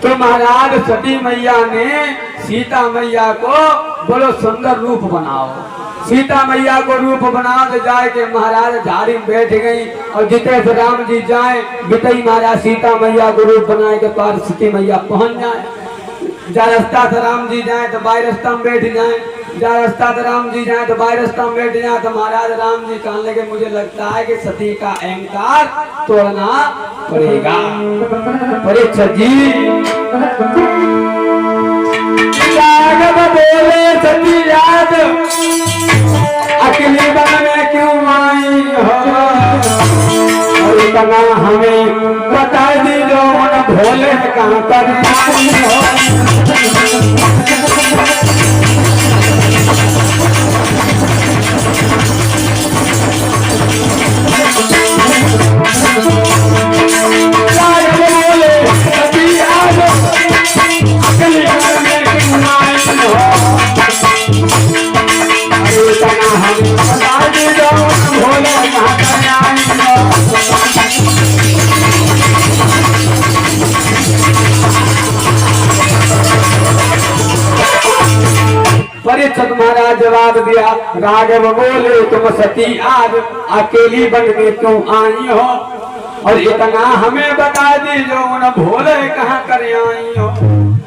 तो महाराज सती मैया ने सीता मैया को बोलो सुंदर रूप बनाओ। सीता मैया को रूप बना दे जाए के महाराज झाड़ी में बैठ गई और जिते से राम जी जाए बितई महाराज सीता मैया को रूप बनाए के पार सती मैया पहुंच जाए। जा रास्ता से राम जी जाए तो बाई रास्ता में बैठ जाए, जा रास्ता से राम जी जाए तो बाई रास्ता में बैठ जाए। तो महाराज राम जी कहने लगे मुझे लगता है कि सती का अहंकार तोड़ना पड़ेगा। परीक्षा जी बोले सती याद अकेली बन में क्यों आई हो, और इतना हमें बता दी जो उन भोले कहाँ पर आई हो। परीक्षित महाराज जवाब दिया, राघव बोले तुम सती आज अकेली बन के क्यों आई हो, और इतना हमें बता दी जो उन भोले कहाँ कर आई हो।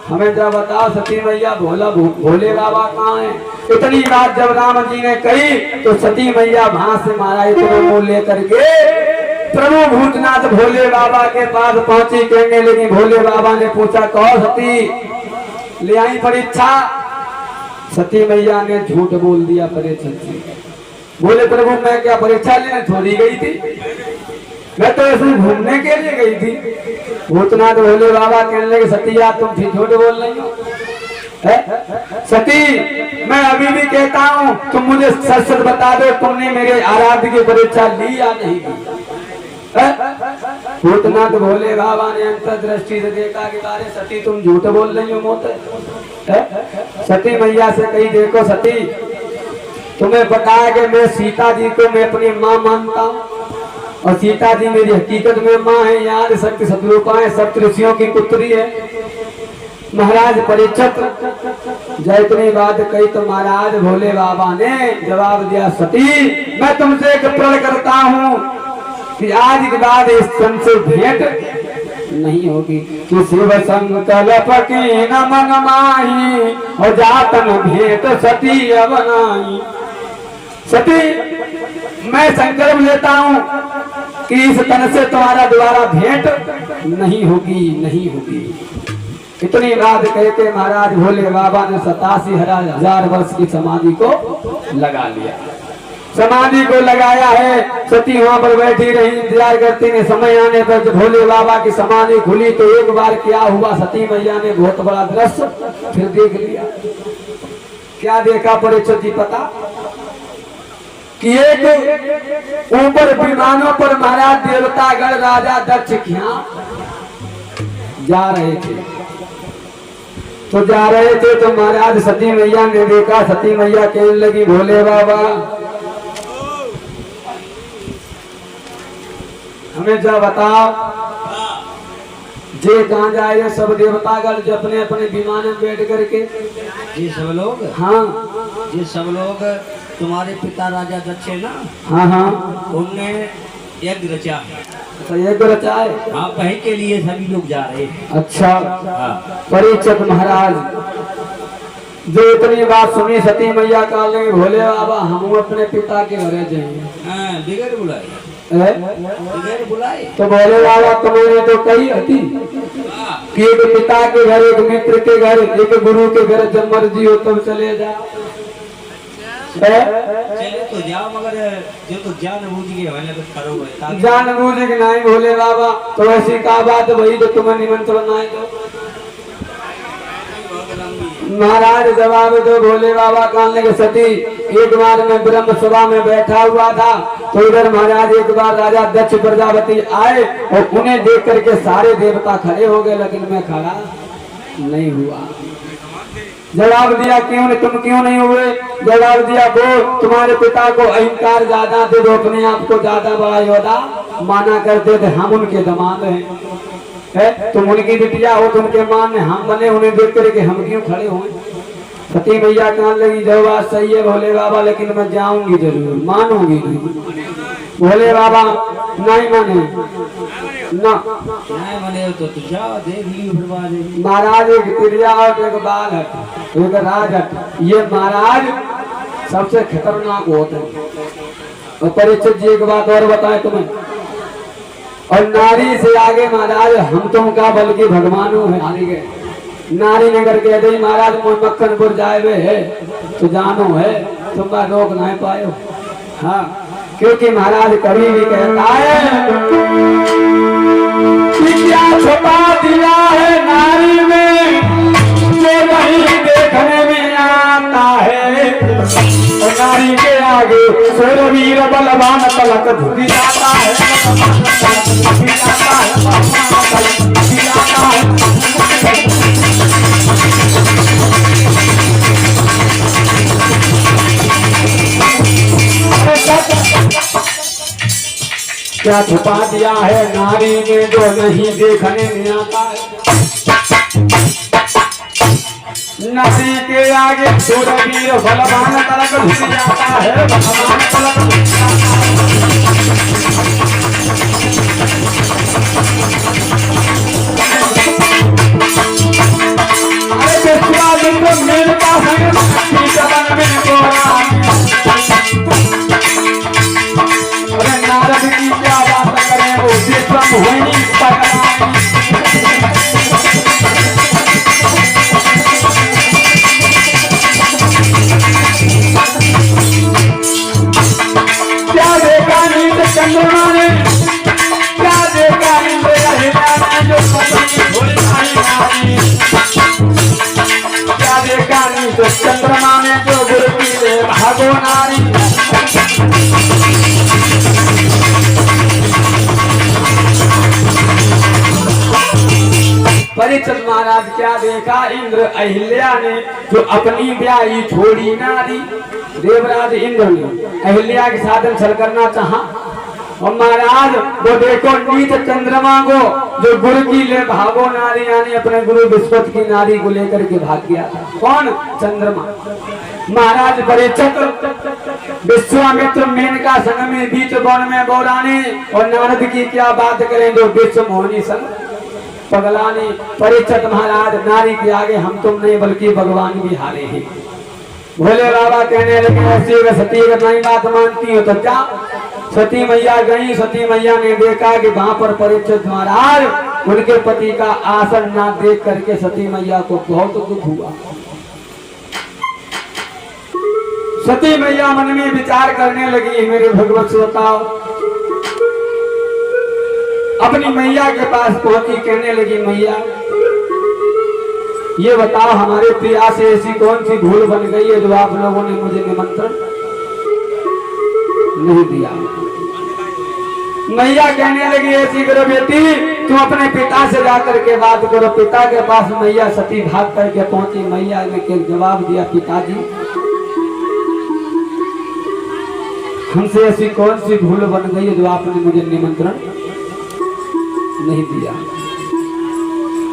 हमें जब बताओ सती मैया भोले बाबा कहाँ है। इतनी बात जब राम जी ने कही तो सती मैया वहां से महाराज इतना मूल लेकर के प्रभु भूतनाथ भोले बाबा के पास पहुंची। कहने लगी, भोले बाबा ने पूछा कहो सती ले आई परीक्षा। सती मैया ने झूठ बोल दिया परीक्षित जी। बोले प्रभु मैं क्या परीक्षा लेने थोड़ी गई थी, मैं तो ऐसे घूमने के लिए गई थी। भूतनाथ भोले बाबा कहने लगे सती यार तुम ठीक झूठ बोल रही हो। सती मैं अभी भी कहता हूँ तुम मुझे सच सच बता दो तुमने मेरे आराध्य की परीक्षा ली या नहीं ली। भूतनाथ भोले बाबा ने अंतर्दृष्टि से देखा कि बारे सती तुम झूठ बोल रही हो मोते। सती मैया से कही देखो सती तुम्हें पता है कि मैं सीता जी को मैं अपनी माँ मानता हूँ और सीता जी मेरी हकीकत में माँ है, याद शक्ति शत्रुपा है, सब ऋषियों की पुत्री है। महाराज परीक्षित जय इतनी बात कही तो महाराज भोले बाबा ने जवाब दिया, सती मैं तुमसे एक प्रण करता हूँ कि आज के बाद इस सन से भेंट नहीं होगी कि शिव संकल्प की न मन माही और जातन भेंट सती बनाई। सती मैं संकल्प लेता हूँ कि इस तन से तुम्हारा दोबारा भेंट नहीं होगी, नहीं होगी। इतनी बात कहते महाराज भोले बाबा ने 87,000 वर्ष की समाधि को लगा लिया। समाधि को लगाया है। सती वहां पर बैठी रही इंतजार करती ने समय आने पर जब भोले बाबा की समाधि खुली तो एक बार क्या हुआ, सती मैया ने बहुत बड़ा दृश्य फिर देख लिया। क्या देखा परीक्षित जी पता कि एक ऊपर विमानों पर महाराज देवतागण राजा दक्ष क्या जा रहे थे। तो जा रहे थे तो महाराज सती मैया ने देखा। सती मैया कहने लगी भोले बाबा हमें जब बताओ जे कहाँ जाए सब देवतागण जो अपने अपने विमान में बैठ करके ये सब लोग, हाँ ये सब लोग तुम्हारे पिता राजा दक्ष है ना, हाँ हाँ उनने यज्ञ रचा है। तो यज्ञ रचा है, हाँ कहीं के लिए सभी लोग जा रहे हैं। अच्छा हाँ। परीक्षित महाराज जो इतनी बात सुनी सती मैया कहा लगे भोले बाबा हम अपने पिता के घर जाएंगे। हाँ बगैर बुलाए, बगैर बुलाए। तो भोले बाबा तुम्हें तो कही होती कि एक पिता के घर, एक मित्र के घर, एक गुरु के घर जब मर्जी हो तब चले जाओ। चले तो जाओ मगर जो तो जान बूझ के होने कुछ करो, जान बूझ के नहीं भोले बाबा तो ऐसी का बात वही तो तुम्हें निमंत्रण नहीं दो। महाराज जवाब दो भोले बाबा कहने लगे सती एक बार मैं ब्रह्म सभा में बैठा हुआ था तो इधर महाराज एक बार राजा दक्ष प्रजापति आए और उन्हें देख करके सारे देवता खड़े हो गए लेकिन मैं खड़ा नहीं हुआ। जवाब दिया क्यों नहीं, तुम क्यों नहीं हुए? जवाब दिया वो तुम्हारे पिता को अहंकार ज्यादा थे, वो अपने आप को ज्यादा बड़ा योद्धा माना करते थे, हम उनके दामाद हैं। है तुम उनकी बिटिया हो, तुम के मान ने हम बने, उन्हें देख कर के हम क्यों खड़े हुए। सती मैया कहने लगी जो बात सही है भोले बाबा, लेकिन मैं जाऊंगी जरूर, मानूंगी नहीं। भोले बाबा नहीं माने ना, नहीं मने तो जाओ देख ली फिर बाद में। महाराज एक तिरिया और एक बाल हट, एक राज हट, ये महाराज सबसे खतरनाक होते हैं। और परीक्षित जी एक बात और बताए तुम्हें, और नारी से आगे महाराज हम तुम का बल्कि भगवानों है हारी गए। नारी नगर के यदि महाराज मक्खनपुर जाए हुए है तो जानो है तुम रोक नहीं पाए। हाँ, क्योंकि महाराज कभी भी कहता है कि क्या छुपा दिया है नारी में जो नहीं देखने में आता है। और नारी के आगे सूरवीर बलवान तलक झुक जाता है, झुक जाता है। क्या छुपा दिया है नारी में जो नहीं देखने में आता है। नदी के आगे सूरवीर बलवान तलक झुक जाता है, बलवान तलक झुक जाता है। अरे विश्वामित्र मिलता है जबन में गोरा। अरे नारद की क्या बात करें, वो विश्वम होनी पगला। क्या देखा नींद चंद्रमा ने, क्या देखा नींद अहिल्या ने जो पत्नी भोली नारी। क्या देखा नींद चंद्रमा ने जो गुरु भागो नारी। परीक्षित महाराज क्या देखा इंद्र अहिल्या ने जो अपनी ब्याही छोड़ी नारी। देवराज इंद्र ने अहिल्या के साथ छल करना चाहा, और महाराज वो देखो नीच चंद्रमा को जो गुरु की ले भागो नारी, यानी अपने गुरु विश्वत की नारी को लेकर के भाग गया था। कौन? चंद्रमा। महाराज परीक्षित विश्वामित्र मेनका संग में बीच वन में बौराने, और नारद की क्या बात करें जो विश्व मोहनी संग पगलाने। परीक्षित महाराज नारी के आगे हम तुम नहीं बल्कि भगवान भी हारे हैं। भोले बाबा कहने लगे ऐसी अगर सती अगर नहीं बात मानती हो तो क्या। सती मैया गई, सती मैया ने देखा कि वहां पर परीक्षित महाराज उनके पति का आसन ना देख करके सती मैया को बहुत दुख हुआ। सती मैया मन में विचार करने लगी, मेरे भगवत श्रोताओ, अपनी मैया के पास पहुंची, कहने लगी मैया ये बताओ हमारे प्रिया से ऐसी कौन सी भूल बन गई है जो आप लोगों ने मुझे निमंत्रण नहीं दिया। मैया कहने लगी ऐसी करो बेटी, तुम अपने पिता से जाकर के बात करो। पिता के पास मैया सती भाग करके पहुंची। मैया ने जवाब दिया, पिताजी हमसे ऐसी कौन सी भूल बन गई है जो आपने मुझे निमंत्रण नहीं दिया।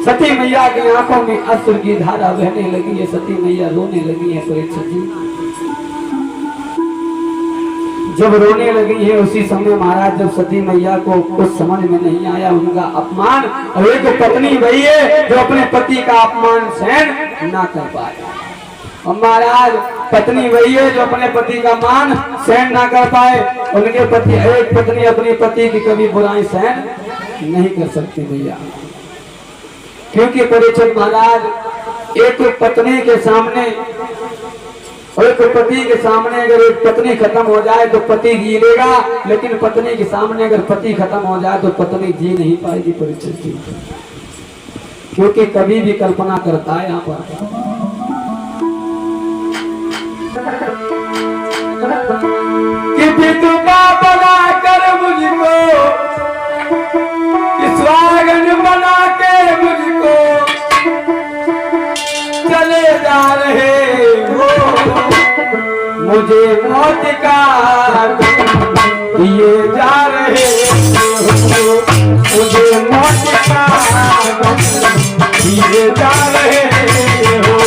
सती मैया की आंखों में अश्रु की धारा बहने लगी है, सती मैया रोने लगी है। परीक्षित जी जब रोने लगी है उसी समय महाराज जब सती मैया को कुछ समझ में नहीं आया, उनका अपमान, और एक पत्नी वही है जो अपने पति का अपमान सहन ना कर पाए। और महाराज पत्नी वही है जो अपने पति का मान सहन ना कर पाए। उनके पति, एक पत्नी अपनी पति की कभी बुराई सहन नहीं कर सकती भैया, क्योंकि परीक्षित महाराज एक पत्नी के सामने और एक पति के सामने अगर एक पत्नी खत्म हो जाए तो पति जी लेगा, लेकिन पत्नी के सामने अगर पति खत्म हो जाए तो पत्नी जी नहीं पाएगी। परीक्षित जी क्योंकि कभी भी कल्पना करता है यहाँ पर कि विधवा बना कर मुझको, स्वागन बना के मुझको चले जा रहे हो, मुझे मौत का दिए जा रहे हो, मुझे मौत का गम दिए जा रहे हो।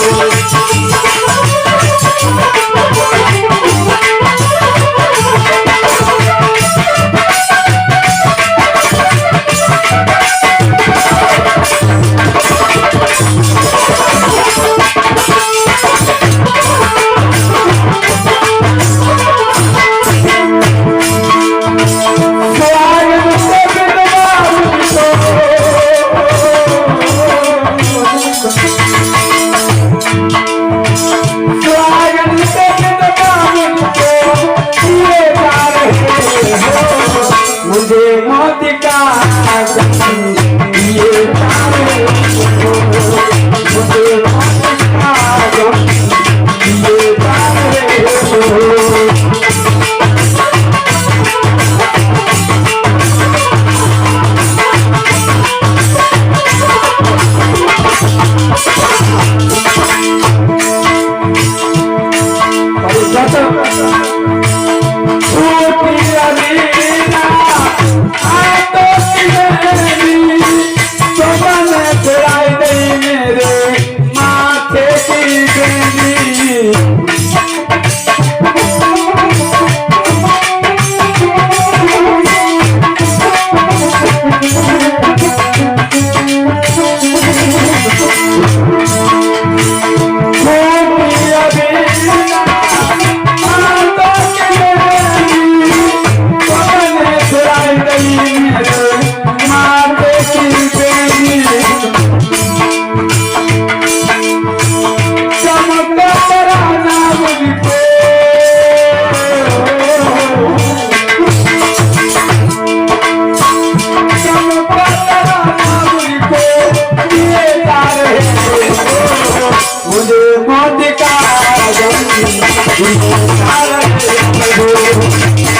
मुझे मौत का गम दिए जा रहे हो। मुझे मौत का गम दिए जा रहे हो।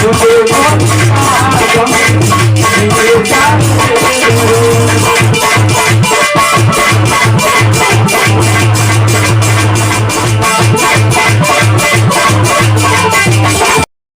मुझे मौत का गम